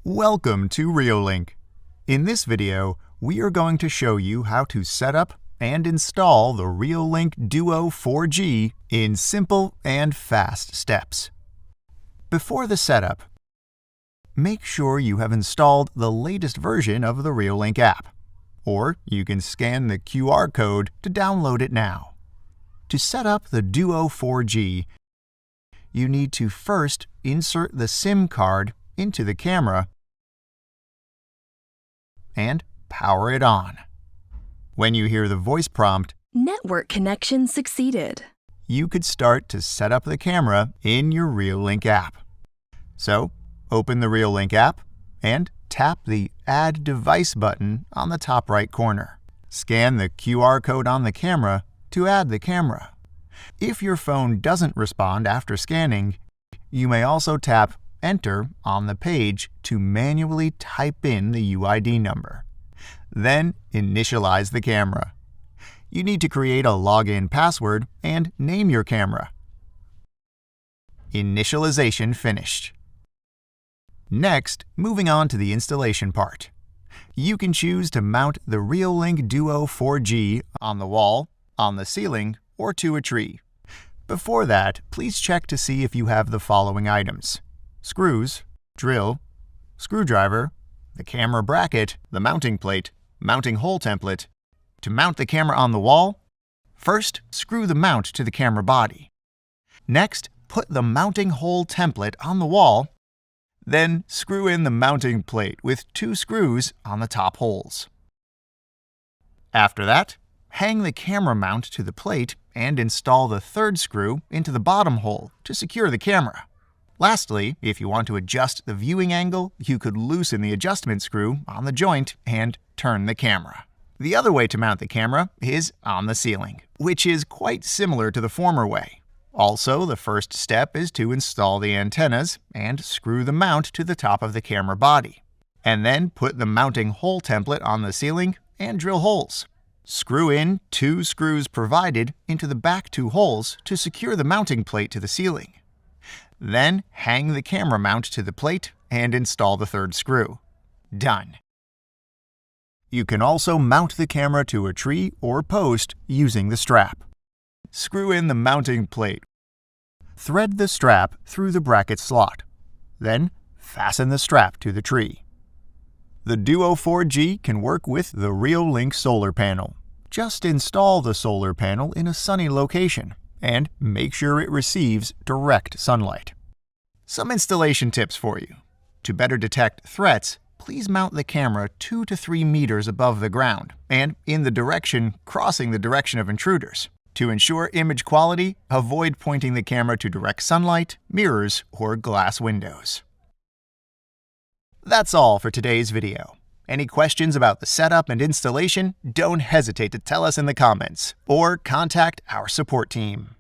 Welcome to Reolink. In this video, we are going to show you how to set up and install the Reolink Duo 4G in simple and fast steps. Before the setup, make sure you have installed the latest version of the Reolink app, or you can scan the QR code to download it now. To set up the Duo 4G, you need to first insert the SIM card into the camera and power it on. When you hear the voice prompt, "Network connection succeeded," you could start to set up the camera in your Reolink app. So, open the Reolink app and tap the Add Device button on the top right corner. Scan the QR code on the camera to add the camera. If your phone doesn't respond after scanning, you may also tap Enter on the page to manually type in the UID number. Then initialize the camera. You need to create a login password and name your camera. Initialization finished. Next, moving on to the installation part. You can choose to mount the Reolink Duo 4G on the wall, on the ceiling, or to a tree. Before that, please check to see if you have the following items: screws, drill, screwdriver, the camera bracket, the mounting plate, mounting hole template. To mount the camera on the wall, first screw the mount to the camera body. Next, put the mounting hole template on the wall, then screw in the mounting plate with 2 screws on the top holes. After that, hang the camera mount to the plate and install the 3rd screw into the bottom hole to secure the camera. Lastly, if you want to adjust the viewing angle, you could loosen the adjustment screw on the joint and turn the camera. The other way to mount the camera is on the ceiling, which is quite similar to the former way. Also, the first step is to install the antennas and screw the mount to the top of the camera body. And then put the mounting hole template on the ceiling and drill holes. Screw in 2 screws provided into the back 2 holes to secure the mounting plate to the ceiling. Then hang the camera mount to the plate and install the 3rd screw. Done. You can also mount the camera to a tree or post using the strap. Screw in the mounting plate. Thread the strap through the bracket slot. Then fasten the strap to the tree. The Duo 4G can work with the Reolink solar panel. Just install the solar panel in a sunny location and make sure it receives direct sunlight. Some installation tips for you. To better detect threats, please mount the camera 2 to 3 meters above the ground and in the direction crossing the direction of intruders. To ensure image quality, avoid pointing the camera to direct sunlight, mirrors, or glass windows. That's all for today's video. Any questions about the setup and installation? Don't hesitate to tell us in the comments or contact our support team.